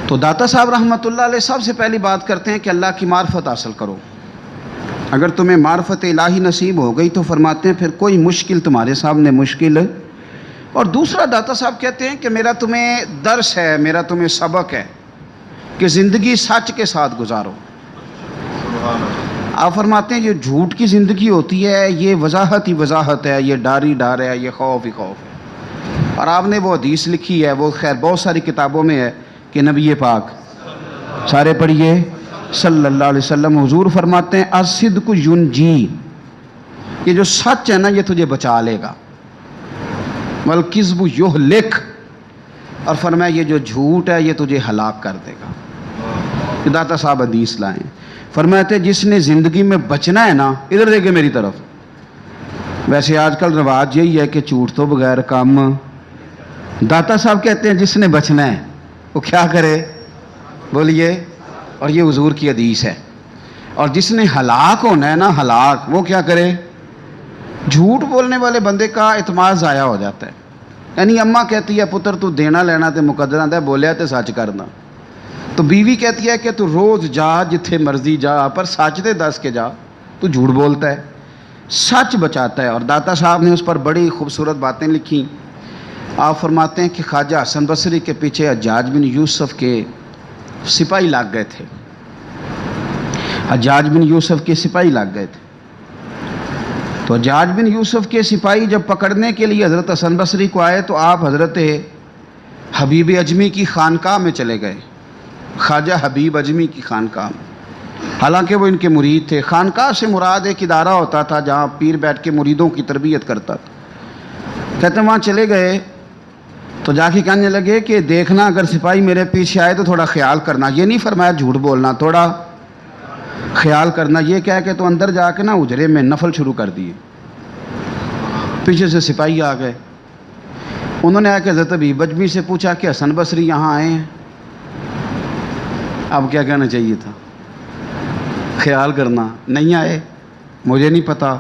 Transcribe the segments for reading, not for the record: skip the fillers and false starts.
تو داتا صاحب رحمۃ اللہ علیہ سب سے پہلی بات کرتے ہیں کہ اللہ کی معرفت حاصل کرو. اگر تمہیں معرفت الہی نصیب ہو گئی تو فرماتے ہیں پھر کوئی مشکل تمہارے سامنے مشکل. اور دوسرا داتا صاحب کہتے ہیں کہ میرا تمہیں درس ہے، میرا تمہیں سبق ہے کہ زندگی سچ کے ساتھ گزارو. آپ فرماتے ہیں یہ جھوٹ کی زندگی ہوتی ہے، یہ وضاحت ہی وضاحت ہے، یہ ڈار ہی ڈار ہے، یہ خوف ہی خوف ہے. اور آپ نے وہ حدیث لکھی ہے، وہ خیر بہت ساری کتابوں میں ہے کہ نبی پاک سارے پڑھیے صلی اللہ علیہ وسلم حضور فرماتے ہیں الصدق ینجی، یہ جو سچ ہے نا یہ تجھے بچا لے گا، والکذب یہلک، اور فرمایا یہ جو جھوٹ ہے یہ تجھے ہلاک کر دے گا. داتا صاحب حدیث لائیں، فرماتے ہیں جس نے زندگی میں بچنا ہے نا، ادھر دیکھے میری طرف. ویسے آج کل رواج یہی ہے کہ جھوٹ تو بغیر کام. داتا صاحب کہتے ہیں جس نے بچنا ہے وہ کیا کرے، بولیے. اور یہ حضور کی حدیث ہے. اور جس نے ہلاک ہونا ہے نا، ہلاک، وہ کیا کرے. جھوٹ بولنے والے بندے کا اعتماد ضائع ہو جاتا ہے. یعنی اماں کہتی ہے پتر تو دینا لینا تے مقدر آتا ہے، بولیا تے سچ کرنا. تو بیوی کہتی ہے کہ تو روز جا جتھے مرضی جا، پر سچ تے دس کے جا، تو جھوٹ بولتا ہے. سچ بچاتا ہے. اور داتا صاحب نے اس پر بڑی خوبصورت باتیں لکھی. آپ فرماتے ہیں کہ خواجہ حسن بصری کے پیچھے حجاج بن یوسف کے سپاہی لگ گئے تھے. حجاج بن یوسف کے سپاہی لگ گئے تھے. تو حجاج بن یوسف کے سپاہی جب پکڑنے کے لیے حضرت حسن بصری کو آئے تو آپ حضرت حبیب اجمی کی خانقاہ میں چلے گئے. خواجہ حبیب اجمی کی خانقاہ میں، حالانکہ وہ ان کے مرید تھے. خانقاہ سے مراد ایک ادارہ ہوتا تھا جہاں پیر بیٹھ کے مریدوں کی تربیت کرتا تھا. کہتے ہیں وہاں چلے گئے تو جا کے کہنے لگے کہ دیکھنا اگر سپاہی میرے پیچھے آئے تو تھوڑا خیال کرنا. یہ نہیں فرمایا جھوٹ بولنا، تھوڑا خیال کرنا. یہ کہہ کے تو اندر جا کے نا اجرے میں نفل شروع کر دیے. پیچھے سے سپاہی آ گئے. انہوں نے آ کے حضرت حبیب اجمی سے پوچھا کہ حسن بصری یہاں آئے ہیں. اب کیا کہنا چاہیے تھا، خیال کرنا. نہیں آئے، مجھے نہیں پتا.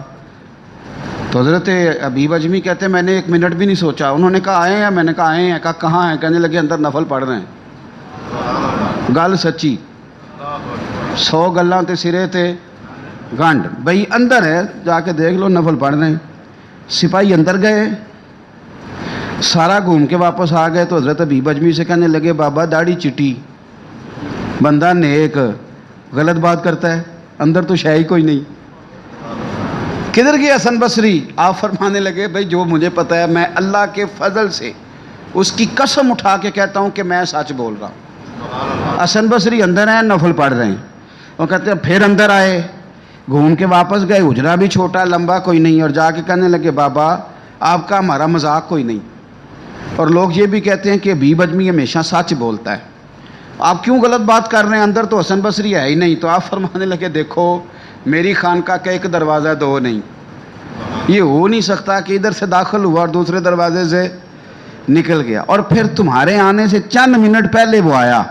تو حضرت حبیب اجمی کہتے ہیں میں نے 1 منٹ بھی نہیں سوچا. انہوں نے کہا آئے ہیں، میں نے کہا آئے ہیں. کہا کہاں ہیں؟ کہنے لگے اندر نفل پڑھ رہے ہیں. گل سچی، 100 گلاں تے سرے تے گنڈ. بھئی اندر ہے، جا کے دیکھ لو، نفل پڑھ رہے ہیں. سپاہی اندر گئے، سارا گھوم کے واپس آ گئے. تو حضرت حبیب اجمی سے کہنے لگے بابا داڑھی چٹی، بندہ نیک، غلط بات کرتا ہے، اندر تو شے ہی کوئی نہیں. کدھر گیا حسن بصری؟ آپ فرمانے لگے بھئی جو مجھے پتہ ہے، میں اللہ کے فضل سے اس کی قسم اٹھا کے کہتا ہوں کہ میں سچ بول رہا ہوں. حسن بصری اندر ہیں، نفل پڑھ رہے ہیں. وہ کہتے ہیں پھر اندر آئے، گھوم کے واپس گئے. اجرا بھی چھوٹا لمبا کوئی نہیں. اور جا کے کہنے لگے بابا آپ کا ہمارا مذاق کوئی نہیں. اور لوگ یہ بھی کہتے ہیں کہ حبیب اجمی ہمیشہ سچ بولتا ہے، آپ کیوں غلط بات کر رہے ہیں؟ اندر تو حسن بصری ہے ہی نہیں. تو آپ فرمانے لگے دیکھو میری خانقاہ کا ایک دروازہ 2 نہیں. یہ ہو نہیں سکتا کہ ادھر سے داخل ہوا اور دوسرے دروازے سے نکل گیا. اور پھر تمہارے آنے سے چند منٹ پہلے وہ آیا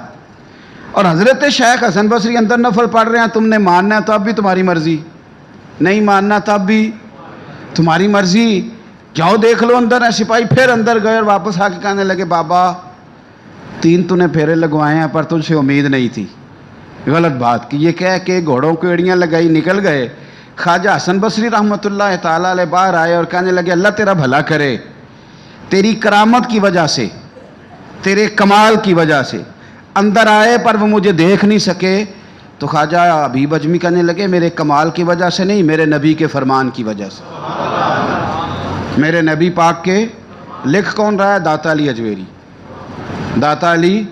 اور حضرت شیخ حسن بصری اندر نفل پڑھ رہے ہیں. تم نے ماننا ہے تو اب بھی تمہاری مرضی، نہیں ماننا تب بھی تمہاری مرضی. جاؤ دیکھ لو اندر ہے. سپاہی پھر اندر گئے اور واپس آ کے کہنے لگے بابا 3 تو نے پھیرے لگوائے ہیں پر تجھ سے امید نہیں تھی. غلط بات کی. یہ کہہ کے گھوڑوں کو ایڑیاں لگائی، نکل گئے. خواجہ حسن بصری رحمۃ اللہ تعالیٰ علیہ باہر آئے اور کہنے لگے اللہ تیرا بھلا کرے، تیری کرامت کی وجہ سے، تیرے کمال کی وجہ سے. اندر آئے پر وہ مجھے دیکھ نہیں سکے. تو خواجہ حبیب اجمی کہنے لگے میرے کمال کی وجہ سے نہیں، میرے نبی کے فرمان کی وجہ سے. میرے نبی پاک کے. لکھ کون رہا ہے؟ داتا علی اجویری. داتا علی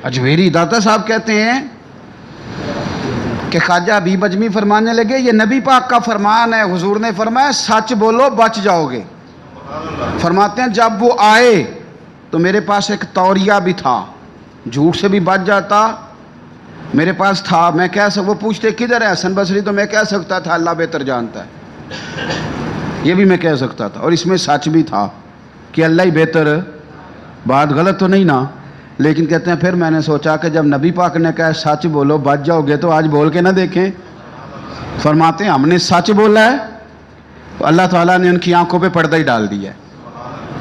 اجویری. داتا صاحب کہتے ہیں کہ خواجہ حبیب اجمی فرمانے لگے یہ نبی پاک کا فرمان ہے، حضور نے فرمایا سچ بولو بچ جاؤ گے. فرماتے ہیں جب وہ آئے تو میرے پاس ایک توریہ بھی تھا، جھوٹ سے بھی بچ جاتا میرے پاس تھا. میں کہہ سکتا، وہ پوچھتے کدھر ہے حسن بصری، تو میں کہہ سکتا تھا اللہ بہتر جانتا ہے. یہ بھی میں کہہ سکتا تھا اور اس میں سچ بھی تھا کہ اللہ ہی بہتر. بات غلط تو نہیں نا. لیکن کہتے ہیں پھر میں نے سوچا کہ جب نبی پاک نے کہا سچ بولو بچ جاؤ گے تو آج بول کے نہ دیکھیں. فرماتے ہیں ہم نے سچ بولا ہے، اللہ تعالیٰ نے ان کی آنکھوں پہ پردہ ہی ڈال دیا ہے.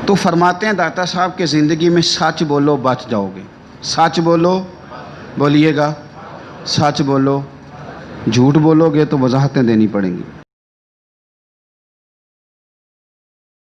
تو فرماتے ہیں داتا صاحب کہ زندگی میں سچ بولو بچ جاؤ گے. سچ بولو بولیے گا، سچ بولو، جھوٹ بولو گے تو وضاحتیں دینی پڑیں گی.